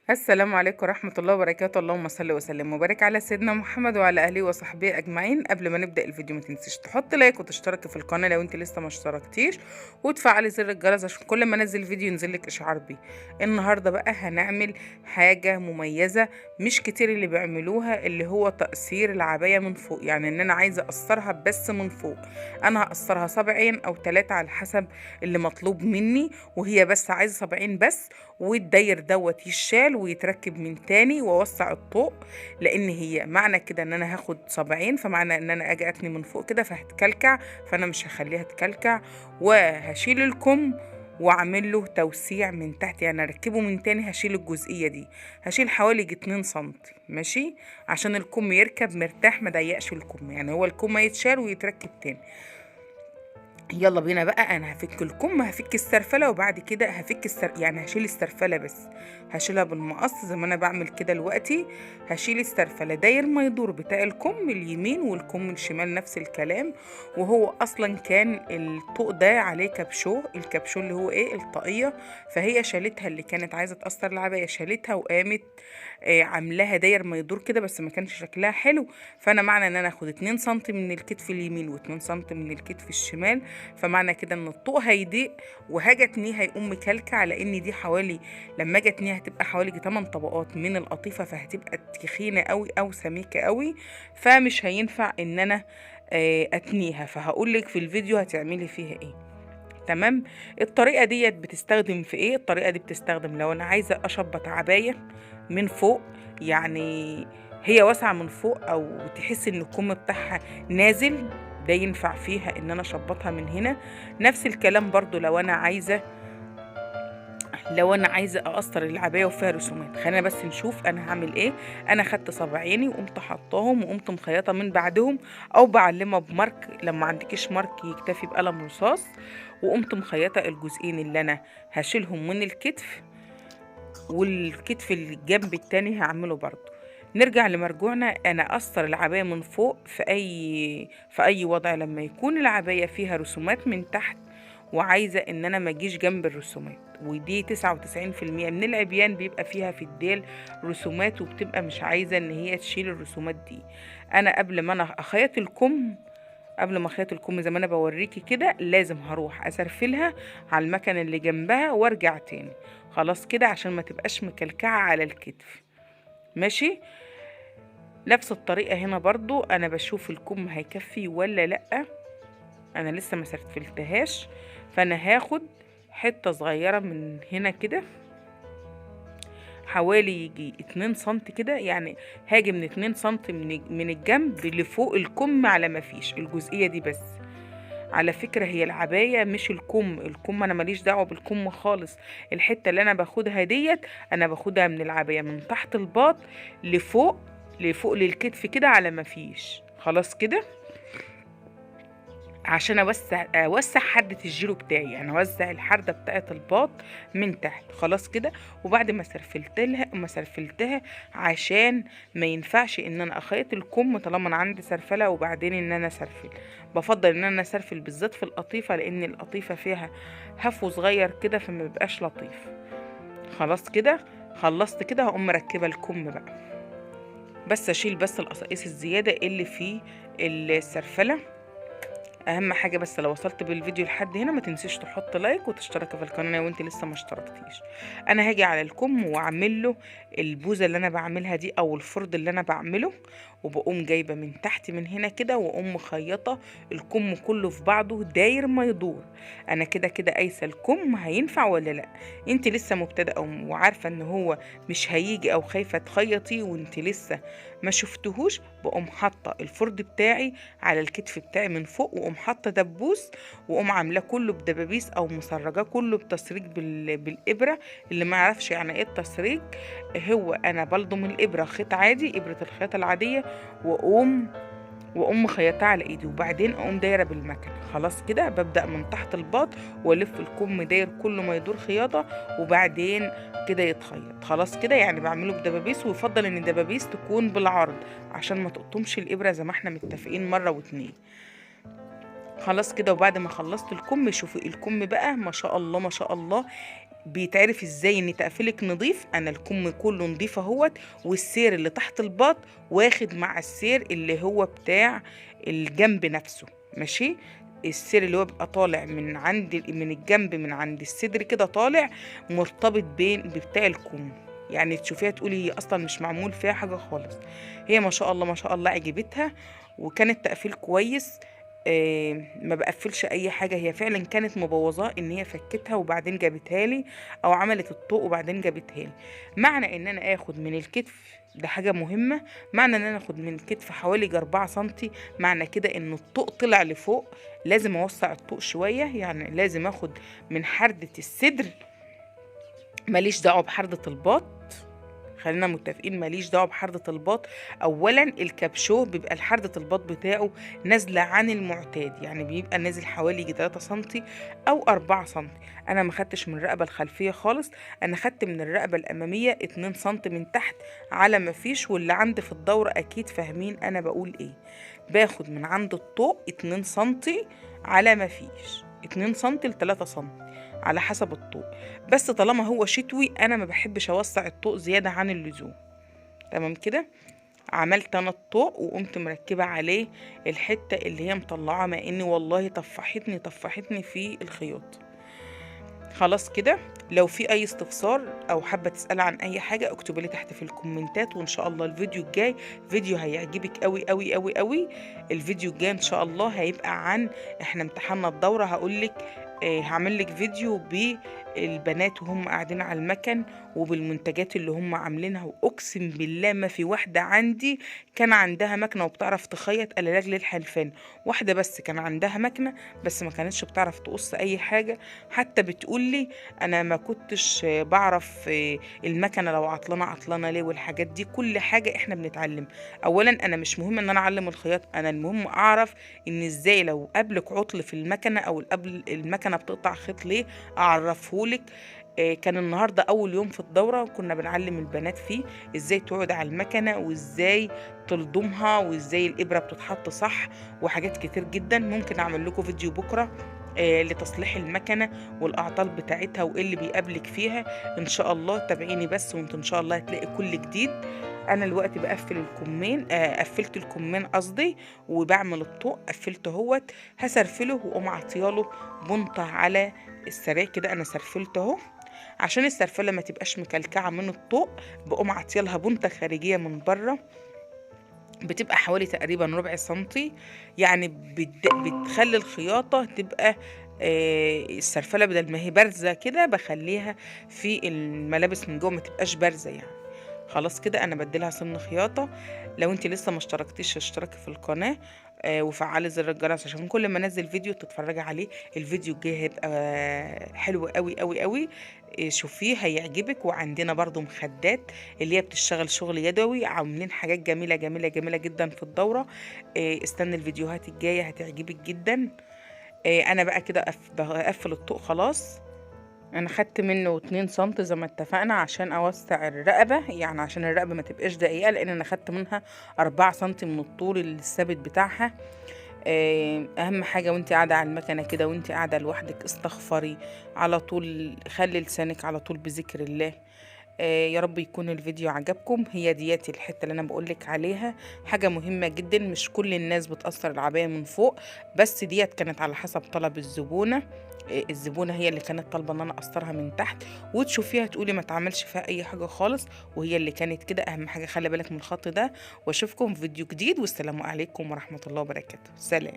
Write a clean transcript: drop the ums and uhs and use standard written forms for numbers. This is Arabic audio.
السلام عليكم ورحمة الله وبركاته. اللهم صل وسلم وبارك على سيدنا محمد وعلى أهله وصحبه أجمعين. قبل ما نبدأ الفيديو ما تنسيش تحط لايك وتشترك في القناة لو انت لسه ما اشتركتيش، وتفعلي زر الجرس عشان كل ما انزل فيديو ينزلك إشعار بيه. النهاردة بقى هنعمل حاجة مميزة مش كتير اللي بيعملوها، اللي هو تقصير العباية من فوق. يعني ان انا عايزة اقصرها بس من فوق. انا هقصرها صبعين او 3 على حسب اللي مطلوب مني، وهي بس عايزة صبعين بس، والداير دوت يشال ويتركب من تاني واوسع الطوق. لان هي معنى كده ان انا هاخد صبعين، فمعنى ان انا اجي اتني من فوق كده فهتكلكع، فانا مش هخليها تكلكع. وهشيل الكم واعمل له توسيع من تحت، يعني اركبه من تاني. هشيل الجزئية دي، هشيل حوالي 2 سنتي ماشي، عشان الكم يركب مرتاح ما ضيقش الكم. يعني هو الكم يتشال ويتركب تاني. يلا بينا بقى. انا هفك الكم، هفك السرفله، وبعد كده يعني هشيل السرفله بس. هشيلها بالمقص زي ما انا بعمل كده دلوقتي. هشيل السرفله داير ما يدور بتاع الكم اليمين والكم الشمال نفس الكلام. وهو اصلا كان الطوق ده عليه كبشو، الكبشو اللي هو ايه الطاقيه. فهي شالتها، اللي كانت عايزه تقصر العبايه شالتها وقامت عاملاها داير ما يدور كده، بس ما كانش شكلها حلو. فانا معنى ان انا اخد 2 سم من الكتف اليمين و2 سم من الكتف الشمال، فمعنى كده ان الطوق هيضيق وهاجي اتنيه هيقوم مكلكع. لان دي حوالي، لما اجي اتنيها هتبقى حوالي 8 طبقات من القطيفه، فهتبقى تخينه قوي او سميكه قوي، فمش هينفع ان انا اتنيها. فهقول لك في الفيديو هتعملي فيها ايه. تمام. الطريقه ديت بتستخدم في ايه؟ الطريقه دي بتستخدم لو انا عايزه اشبط عبايه من فوق، يعني هي واسعه من فوق او تحس ان الكم بتاعها نازل، ده ينفع فيها ان انا اشبطها من هنا. نفس الكلام برضو لو انا عايزه اقصر العبايه وفيها رسومات. خلينا بس نشوف انا هعمل ايه. انا خدت صبعيني وقمت حطاهم وقمت مخيطه من بعدهم، او بعلمها بمارك. لما عندكيش مارك يكتفي بقلم رصاص. وقمت مخيطه الجزئين اللي انا هشيلهم من الكتف، والكتف الجنب التاني هعمله برضو. نرجع لمرجوعنا. انا اقصر العبايه من فوق في اي وضع لما يكون العبايه فيها رسومات من تحت، وعايزه ان انا ما اجيش جنب الرسومات. ودي 99% من العبيان بيبقى فيها في الديل رسومات، وبتبقى مش عايزه ان هي تشيل الرسومات دي. انا قبل ما انا اخيط الكم، قبل ما اخيط الكم زي ما انا بوريكي كده، لازم هروح اسرفلها على المكنه اللي جنبها وارجع تاني. خلاص كده عشان ما تبقاش مكلكعه على الكتف. ماشي. نفس الطريقه هنا برضو انا بشوف الكم هيكفي ولا لا. انا لسه ما سرفلتهاش، فانا هاخد حته صغيره من هنا كده، حوالي يجي 2 سنتي كده. يعني هاجي من 2 سنتي من الجنب لفوق الكم، على ما فيش الجزئيه دي بس. على فكرة هي العباية مش الكم انا ماليش دعوة بالكم خالص. الحتة اللي انا باخدها ديت انا باخدها من العباية من تحت الباط لفوق، لفوق للكتف كده على ما فيش. خلاص كده عشان اوسع حردة الجيرو بتاعي، يعني اوزع الحردة بتاعة الباط من تحت. خلاص كده. وبعد ما سرفلتها عشان ما ينفعش ان انا اخيط الكم طالما انا عندي سرفلة وبعدين ان انا اسرفل. بفضل ان انا اسرفل بالذات في القطيفة، لان القطيفة فيها هفو صغير كده فما بيبقاش لطيف. خلاص كده خلصت كده، هقوم مركبة الكم بقى. بس اشيل بس القصاقيس الزيادة اللي في السرفلة. اهم حاجه بس لو وصلت بالفيديو لحد هنا ما تنسيش تحط لايك وتشترك في القناه لو انت لسه ما اشتركتيش. انا هاجي على الكم واعمل له البوزه اللي انا بعملها دي او الفرد اللي انا بعمله، وبقوم جايبه من تحت من هنا كده واقوم مخيطه الكم كله في بعضه داير ما يدور. انا كده كده قايسه الكم هينفع ولا لا. انت لسه مبتدئه وعارفه ان هو مش هيجي، او خايفه تخيطي وانت لسه ما شفتهوش، بقوم حاطه الفرد بتاعي على الكتف بتاعي من فوق، واقوم حاطه دبوس، واقوم عاملاه كله بدبابيس او مسرجاه كله بتسريج بالابره. اللي ما يعرفش يعني ايه التسريج، هو انا بلضم الابره خيط عادي، ابره الخياطه العاديه، واقوم مخيطاه على ايدي، وبعدين اقوم دايره بالمكنه. خلاص كده ببدا من تحت الباط والف الكم داير كل ما يدور خياطه، وبعدين كده يتخيط. خلاص كده يعني بعمله بدبابيس، ويفضل ان الدبابيس تكون بالعرض عشان ما تقطمش الابره زي ما احنا متفقين مره واتنين. خلاص كده. وبعد ما خلصت الكم، شوفي الكم بقى ما شاء الله ما شاء الله بيتعرف ازاي ان تقفيلك نظيف. انا الكم كله نظيف اهوت، والسير اللي تحت الباط واخد مع السير اللي هو بتاع الجنب نفسه، ماشي. السير اللي هو بيبقى طالع من الجنب من عند الصدر كده طالع مرتبط بتاع الكم. يعني تشوفيها تقولي هي اصلا مش معمول فيها حاجه خالص. هي ما شاء الله ما شاء الله عجبتها، وكان التقفيل كويس. ما بقفلش اي حاجه. هي فعلا كانت مبوظاه ان هي فكتها وبعدين جابتها لي، او عملت الطوق وبعدين جابتها لي. معنى ان انا اخد من الكتف ده حاجه مهمه. معنى ان انا اخد من الكتف حوالي 4 سنتي، معنى كده ان الطوق طلع لفوق. لازم اوسع الطوق شويه، يعني لازم اخد من حردة الصدر، ماليش دعوه بحردة الباط. خلينا متفقين ماليش دعوه بحردة الباط. اولا الكابشو بيبقى الحردة الباط بتاعه نازله عن المعتاد، يعني بيبقى نازل حوالي 3 سنتي او 4 سنتي. انا ما خدتش من الرقبه الخلفيه خالص، انا خدت من الرقبه الاماميه 2 سنتي من تحت على ما فيش. واللي عندي في الدوره اكيد فاهمين انا بقول ايه. باخد من عند الطوق 2 سنتي على ما فيش، 2 سنتي ل 3 سنتي على حسب الطوق. بس طالما هو شتوي انا ما بحبش اوسع الطوق زياده عن اللزوم. تمام كده. عملت انا الطوق وقمت مركبه عليه الحته اللي هي مطلعه، مع اني والله طفحتني في الخياط. خلاص كده. لو في اي استفسار او حابه تسالي عن اي حاجه اكتبي لي تحت في الكومنتات، وان شاء الله الفيديو الجاي فيديو هيعجبك قوي قوي قوي قوي. الفيديو الجاي ان شاء الله هيبقى عن احنا امتحاننا الدوره. هقولك هعمل لك فيديو بالبنات وهم قاعدين على المكن وبالمنتجات اللي هم عاملينها. واقسم بالله ما في واحده عندي كان عندها مكنه وبتعرف تخيط الا لاجل الحلفان. واحده بس كان عندها مكنه بس ما كانتش بتعرف تقص اي حاجه. حتى بتقول لي انا ما كنتش بعرف المكنه لو عطلانه ليه، والحاجات دي كل حاجه احنا بنتعلم. اولا انا مش مهم ان انا اعلم الخياط، انا المهم اعرف ان ازاي لو قابلك عطل في المكنه او قبل المكنه بتقطع خيط ليه اعرفهولك. كان النهارده اول يوم في الدوره كنا بنعلم البنات فيه ازاي تقعد على المكنه وازاي تلضمها وازاي الابره بتتحط صح وحاجات كتير جدا. ممكن اعمل لكم فيديو بكره لتصليح المكنه والاعطال بتاعتها وايه اللي بيقابلك فيها. ان شاء الله تابعيني بس وانت ان شاء الله هتلاقي كل جديد. انا دلوقتي بقفل الكمين، قفلت الكمين قصدي، وبعمل الطوق قفلته اهوت. هسرفله واقوم عطياله بنطه على السريع كده. انا سرفلته اهو عشان السرفله ما تبقاش مكلكعه من الطوق. بقوم عطيالها بنطه خارجيه من بره بتبقى حوالي تقريبا ربع سنتي. يعني بتخلي الخياطه تبقى السرفله بدل ما هي بارزه كده بخليها في الملابس من جوه ما تبقاش بارزه يعني. خلاص كده انا بديلها سن خياطه. لو انت لسه ما اشتركتيش اشتركي في القناه وفعلي زر الجرس عشان كل ما انزل فيديو تتفرجي عليه. الفيديو الجاي هيبقى حلو قوي قوي قوي، شوفيه هيعجبك. وعندنا برضو مخدات اللي هي بتشتغل شغل يدوي، عاملين حاجات جميله جميله جميله جدا في الدوره. استنى الفيديوهات الجايه هتعجبك جدا. انا بقى كده بقفل الطوق خلاص. انا خدت منه 2 سم زي ما اتفقنا عشان اوسع الرقبه، يعني عشان الرقبه ما تبقاش دقيقه، لان انا خدت منها 4 سم من الطول الثابت بتاعها. اهم حاجه وانت قاعده على المكنه كده وانت قاعده لوحدك استغفري على طول، خلي لسانك على طول بذكر الله. يا رب يكون الفيديو عجبكم. هي دياتي الحته اللي انا بقولك عليها، حاجه مهمه جدا. مش كل الناس بتقصر العبايه من فوق، بس ديت كانت على حسب طلب الزبونه. الزبونه هي اللي كانت طالبه ان انا اقصرها من تحت، وتشوفيها تقولي ما تعملش فيها اي حاجه خالص، وهي اللي كانت كده. اهم حاجه خلي بالك من الخط ده. واشوفكم في فيديو جديد، والسلام عليكم ورحمه الله وبركاته. سلام.